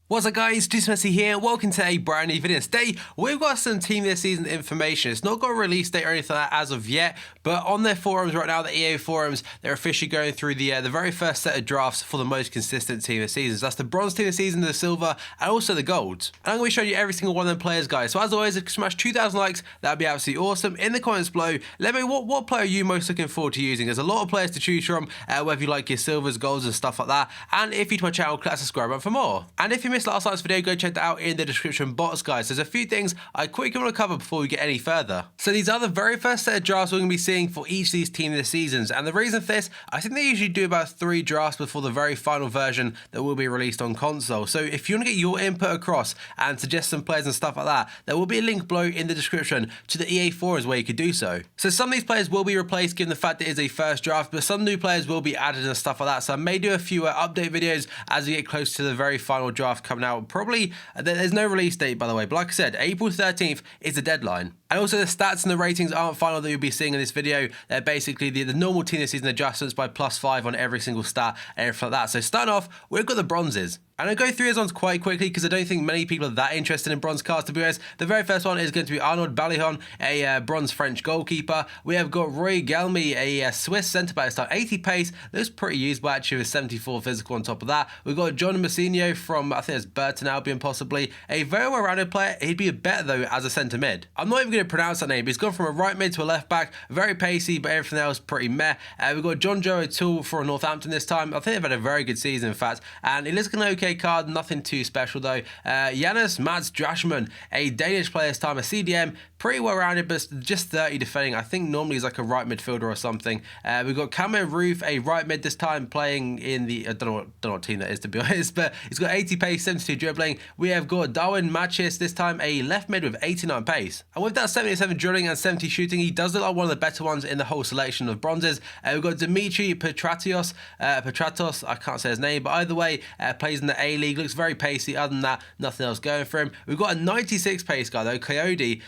What's up guys, TOTS Messi here, welcome to a brand new video. Today we've got some team this season information. It's not got a release date or anything like that as of yet, but on their forums right now, the EA forums, they're officially going through the very first set of drafts for the most consistent team this season. So that's the bronze team this season, the silver, and also the gold. And I'm going to show you every single one of them players, guys. So as always, if you smash 2,000 likes, that'd be absolutely awesome. In the comments below, let me know what player are you most looking forward to using. There's a lot of players to choose from, whether you like your silvers, golds, and stuff like that. And if you're to my channel, click that subscribe button for more. And if you missed last night's video, go check that out in the description box, guys. There's a few things I quickly want to cover before we get any further. So these are the very first set of drafts we're going to be seeing for each of these teams this seasons, and the reason for this, I think they usually do about 3 drafts before the very final version that will be released on console. So if you want to get your input across and suggest some players and stuff like that, there will be a link below in the description to the EA forums where you could do so. So some of these players will be replaced given the fact that it is a first draft, but some new players will be added and stuff like that. So I may do a few update videos as we get close to the very final draft coming out. Probably, there's no release date, by the way, but like I said, April 13th is the deadline. And also the stats and the ratings aren't final that you'll be seeing in this video. They're basically the normal team this season adjustments by +5 on every single stat and everything like that. So starting off, we've got the bronzes. And I'll go through these ones quite quickly because I don't think many people are that interested in bronze cards, to be honest. The very first one is going to be Arnaud Balihon, a bronze French goalkeeper. We have got Roy Gelmy, a Swiss centre-back style, 80 pace. Looks pretty usable actually with 74 physical on top of that. We've got John Messinho from, I think it's Burton Albion possibly. A very well-rounded player. He'd be better though as a centre mid. I'm not even going to pronounce that name, but he's gone from a right mid to a left back. Very pacey, but everything else pretty meh. We've got John Joe O'Toole for Northampton this time. I think they've had a very good season, in fact. And it looks like an okay card. Nothing too special though. Janus Mads Drashman, a Danish player this time, a CDM, pretty well rounded, but just 30 defending. I think normally he's like a right midfielder or something. We've got Camo Roof, a right mid this time, playing in the I don't know what team that is, to be honest, but he's got 80 pace, 72 dribbling. We have got Darwin Machis this time, a left mid with 89 pace, and with that 77 drilling and 70 shooting, he does look like one of the better ones in the whole selection of bronzes. We've got Dimitri Petratos, I can't say his name, but either way, plays in the A-League, looks very pacey. Other than that, nothing else going for him. We've got a 96 pace guy though, Coyote,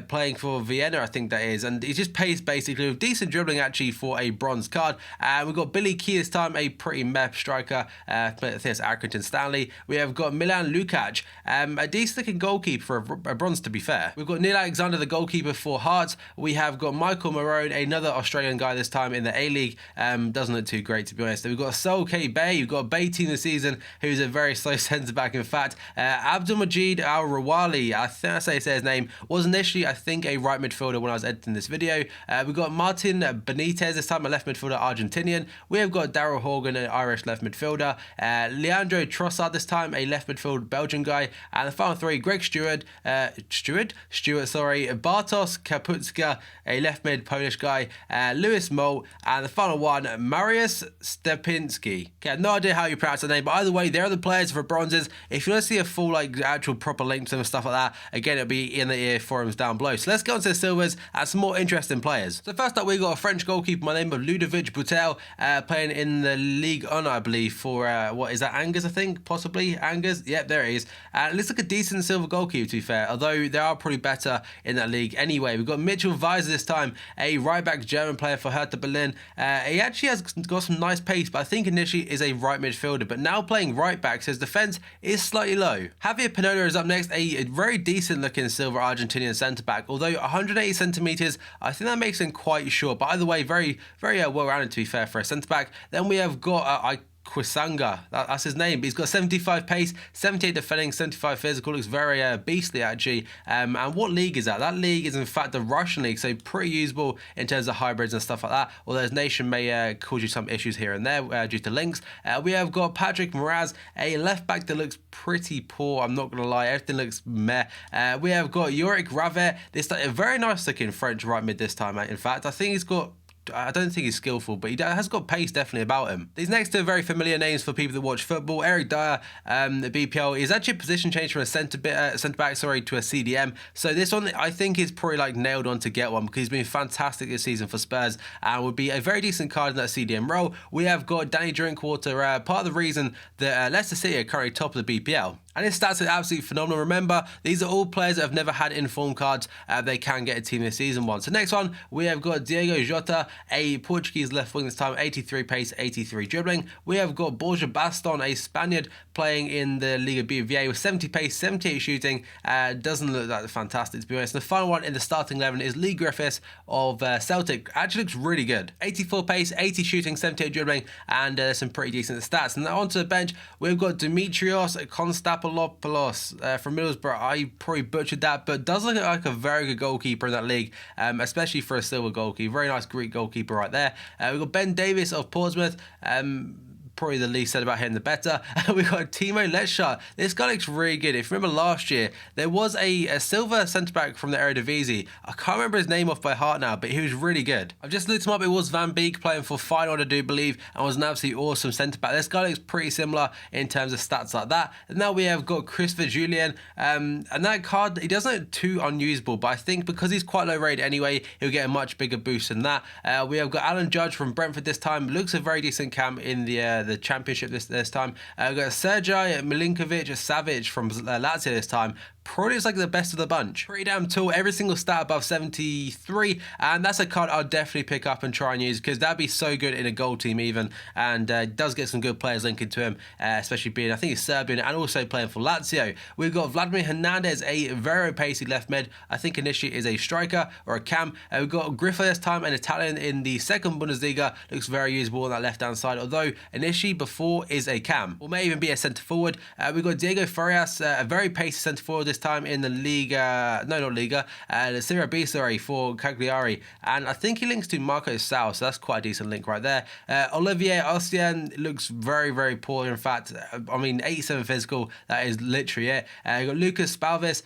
playing for Vienna, I think that is, and he's just pace basically with decent dribbling actually for a bronze card. We've got Billy Key this time, a pretty meh striker. I think it's Accrington Stanley. We have got Milan Lukac, a decent looking goalkeeper for a bronze, to be fair. We've got Neil Alexander, the goalkeeper for Hearts. We have got Michael Marone, another Australian guy this time in the A-League. Doesn't look too great, to be honest. We've got Sol K. Bay. We've got Bay team this season, who's a very slow centre-back, in fact. Abdulmajid Al-Rawali, I think I say his name, was initially, I think, a right midfielder when I was editing this video. We've got Martin Benitez this time, a left midfielder, Argentinian. We have got Daryl Horgan, an Irish left midfielder. Leandro Trossard this time, a left midfield Belgian guy. And the final 3, Greg Stewart, Bartosz Kaputska, a left mid Polish guy, Lewis Molt, and the final one, Mariusz Stepinski. Okay, I have no idea how you pronounce the name, but either way, they're the players for bronzes. If you want to see a full, like, actual proper link to them and stuff like that, again, it'll be in the EA forums down below. So let's go on to the silvers and some more interesting players. So first up, we got a French goalkeeper by the name of Ludovic Boutel, playing in the Ligue 1, I believe, for, what is that, Angers, I think? Possibly Angers? Yep, there it is. It looks like a decent silver goalkeeper, to be fair, although they are probably better in that league anyway. We've got Mitchell Weiser this time, a right-back German player for Hertha Berlin. He actually has got some nice pace, but I think initially is a right midfielder, but now playing right-back, so his defence is slightly low. Javier Pinola is up next, a very decent-looking silver Argentinian centre-back, although 180 centimetres, I think that makes him quite short, but either way, very well-rounded, to be fair, for a centre-back. Then we have got Quisanga, that's his name. He's got 75 pace, 78 defending, 75 physical. Looks very beastly actually. And what league is that? That league is in fact the Russian league, so pretty usable in terms of hybrids and stuff like that. Although his nation may cause you some issues here and there due to links. We have got Patrick Moraz, a left back that looks pretty poor. I'm not gonna lie, everything looks meh. We have got Yorick Ravet, this a very nice looking French right mid this time. In fact, I think he's got, I don't think he's skillful, but he has got pace definitely about him. These next two are very familiar names for people that watch football. Eric Dyer, the BPL, is actually a position change from a centre back, to a CDM. So this one I think is probably like nailed on to get one because he's been fantastic this season for Spurs and would be a very decent card in that CDM role. We have got Danny Drinkwater, part of the reason that Leicester City are currently top of the BPL. And his stats are absolutely phenomenal. Remember, these are all players that have never had informed cards. They can get a team this season one. So next one, we have got Diego Jota, a Portuguese left wing this time, 83 pace, 83 dribbling. We have got Borja Baston, a Spaniard playing in the Liga BBVA with 70 pace, 78 shooting. Doesn't look that fantastic, to be honest. And the final one in the starting 11 is Lee Griffiths of Celtic. Actually looks really good. 84 pace, 80 shooting, 78 dribbling, and some pretty decent stats. And now onto the bench, we've got Dimitrios Konstantopoulos from Middlesbrough. I probably butchered that, but does look like a very good goalkeeper in that league, especially for a silver goalkeeper. Very nice Greek goalkeeper right there. We've got Ben Davies of Portsmouth. Probably the least said about him, the better. We've got Timo Letschart. This guy looks really good. If you remember last year, there was a silver centre-back from the Eredivisie. I can't remember his name off by heart now, but he was really good. I've just looked him up. It was Van Beek playing for Feyenoord, I do believe, and was an absolutely awesome centre-back. This guy looks pretty similar in terms of stats like that. And now we have got Christopher Julian. And that card, he doesn't look too unusable, but I think because he's quite low rated anyway, he'll get a much bigger boost than that. We have got Alan Judge from Brentford this time. Looks a very decent cam in the championship this time. We've got Sergej Milinkovic-Savic from Lazio this time. Probably is like the best of the bunch. Pretty damn tall. Every single stat above 73, and that's a card I'll definitely pick up and try and use because that'd be so good in a goal team even, and does get some good players linking to him, especially being, I think he's Serbian and also playing for Lazio. We've got Vladimir Hernandez, a very pacey left mid. I think initially is a striker or a cam. We've got Grifo this time, an Italian in the second Bundesliga. Looks very usable on that left hand side, although initially before is a cam, or may even be a centre forward. We've got Diego Farias, a very pacey centre forward this time in the Liga, the Serie B, sorry, for Cagliari, and I think he links to Marco Sal, so that's quite a decent link right there. Olivier Ossian looks very, very poor, in fact. I mean, 87 physical, that is literally it. We've got Lucas Spalvis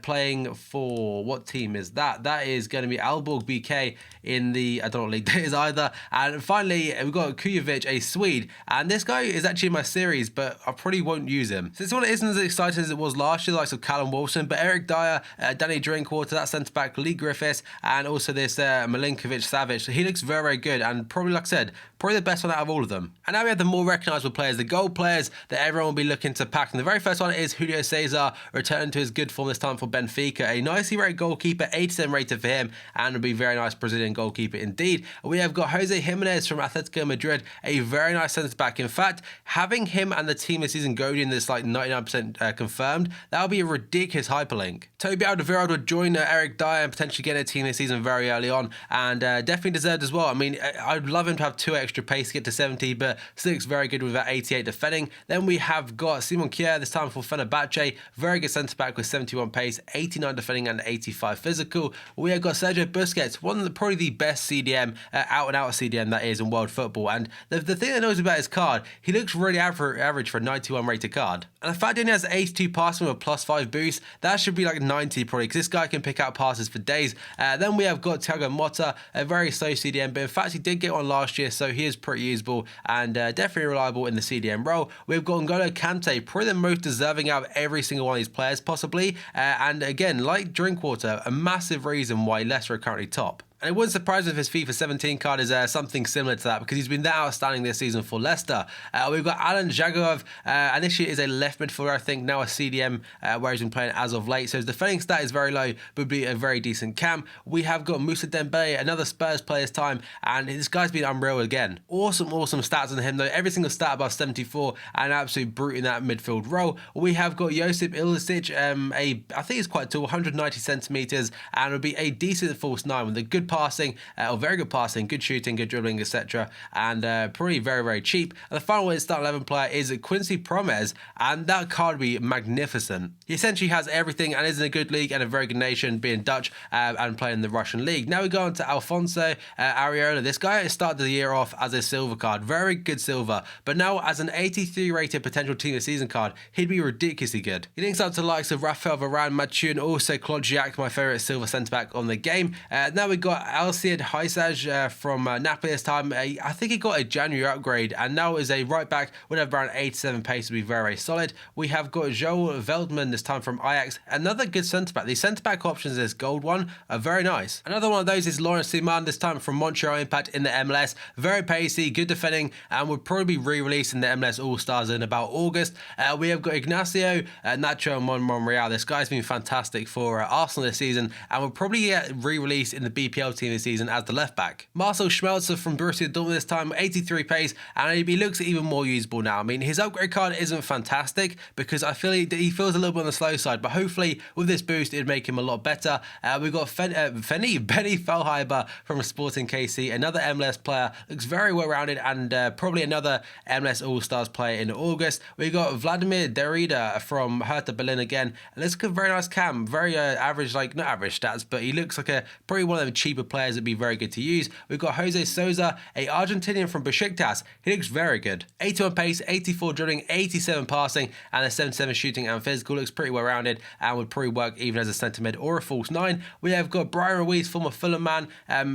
playing for, what team is that? That is going to be Aalborg BK in the, I don't know what league that is either. And finally, we've got Kujovic, a Swede, and this guy is actually in my series, but I probably won't use him. So this one isn't as exciting as it was last year, the likes of Callum Wilson, but Eric Dyer, Danny Drinkwater, that centre-back, Lee Griffiths, and also this Milinkovic-Savic. So he looks very, very good, and probably, like I said, probably the best one out of all of them. And now we have the more recognisable players, the gold players that everyone will be looking to pack. And the very first one is Julio Cesar, returning to his good form this time for Benfica. A nicely rated goalkeeper, 87 rated for him, and will be very nice Brazilian goalkeeper indeed. We have got Jose Jimenez from Atletico Madrid, a very nice centre-back. In fact, having him and the team this season going in this like 99% confirmed, that'll be a ridiculous hyperlink. Toby Alderweireld would join Eric Dyer and potentially get a team this season very early on, and definitely deserved as well. I mean, I'd love him to have 2 extra pace to get to 70, but still looks very good with that 88 defending. Then we have got Simon Kjaer, this time for Fenerbahce, very good centre-back with 71 pace, 89 defending and 85 physical. We have got Sergio Busquets, probably the best CDM, out-and-out CDM that is in world football, and the thing that knows about his card, he looks really average for a 91 rated card. And the fact that he has 82 passing with a +5 boost, that should be like 90 probably, because this guy can pick out passes for days. Then we have got Thiago Motta, a very slow CDM, but in fact he did get one last year, so he is pretty usable and definitely reliable in the CDM role. We've got N'Golo Kante, probably the most deserving out of every single one of these players possibly, and again, like Drinkwater, a massive reason why Leicester are currently top. And it wouldn't surprise me if his FIFA 17 card is something similar to that, because he's been that outstanding this season for Leicester. We've got Alan Zhagov, and this year is a left midfielder, I think, now a CDM, where he's been playing as of late. So his defending stat is very low, but be a very decent cam. We have got Moussa Dembele, another Spurs player's time, and this guy's been unreal again. Awesome stats on him, though. Every single stat above 74, and absolute brute in that midfield role. We have got Josip Ilicic, I think he's quite tall, 190 centimetres, and would be a decent false 9 with a good passing, or very good passing, good shooting, good dribbling, etc. And probably very, very cheap. And the final one, start 11 player, is Quincy Promes, and that card would be magnificent. He essentially has everything and is in a good league and a very good nation, being Dutch and playing in the Russian league. Now we go on to Alfonso Areola. This guy started the year off as a silver card, very good silver, but now as an 83 rated potential team of the season card, he'd be ridiculously good. He links up to the likes of Rafael Varane, Mathieu, and also Claude Giac, my favourite silver centre back on the game. Now we got got Alcide Hysaj from Napoli this time. I think he got a January upgrade and now is a right back with around 87 pace to be very, very solid. We have got Joel Veldman this time from Ajax, another good centre back. The centre back options, this gold one, are very nice. Another one of those is Lawrence Suman, this time from Montreal Impact in the MLS. Very pacey, good defending, and would probably be re-released in the MLS All-Stars in about August. We have got Ignacio Nacho Monreal. This guy's been fantastic for Arsenal this season and will probably get re-released in the BPL team this season as the left back. Marcel Schmelzer from Borussia Dortmund this time, 83 pace, and he looks even more usable now. I mean, his upgrade card isn't fantastic because I feel he feels a little bit on the slow side, but hopefully with this boost it'd make him a lot better. We've got Benny Feilhaber from Sporting KC, another MLS player, looks very well rounded, and probably another MLS All-Stars player in August. We've got Vladimir Derrida from Hertha Berlin again, and this is a very nice cam, very average, like not average stats, but he looks like probably one of the cheaper players that'd be very good to use. We've got Jose Souza, a Argentinian from Besiktas. He looks very good. 81 pace, 84 dribbling, 87 passing, and a 77 shooting and physical. Looks pretty well rounded and would probably work even as a centre mid or a false 9. We have got Brian Ruiz, former Fulham man,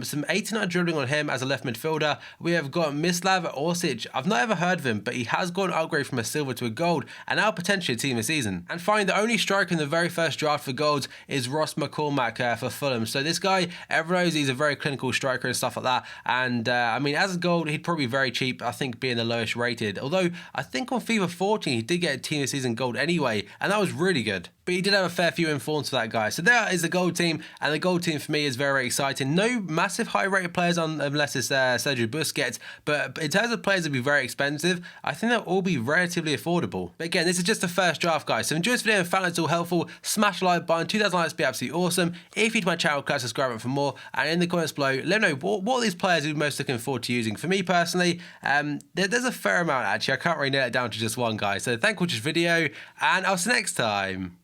some 89 dribbling on him as a left midfielder. We have got Mislav Orsic. I've not ever heard of him, but he has got an upgrade from a silver to a gold and now potentially a team this season. And finally, the only striker in the very first draft for golds is Ross McCormack for Fulham. So this guy, everyone knows he's a very clinical striker and stuff like that. And I mean, as a gold, he'd probably be very cheap, I think being the lowest rated. Although I think on FIFA 14, he did get a team this season gold anyway, and that was really good. But he did have a fair few informs for that guy. So there is the gold team, and the gold team for me is very exciting. No massive high rated players on unless it's Sergio Busquets, but in terms of players that would be very expensive, I think they'll all be relatively affordable. But again, this is just the first draft, guys. So enjoy this video and found it's all helpful. Smash the like button, 2,000 likes would be absolutely awesome. If you're to my channel, click subscribe for more, and in the comments below, let me know what these players are most looking forward to using. For me personally, there's a fair amount actually. I can't really nail it down to just one guy. So thank you for watching this video, and I'll see you next time.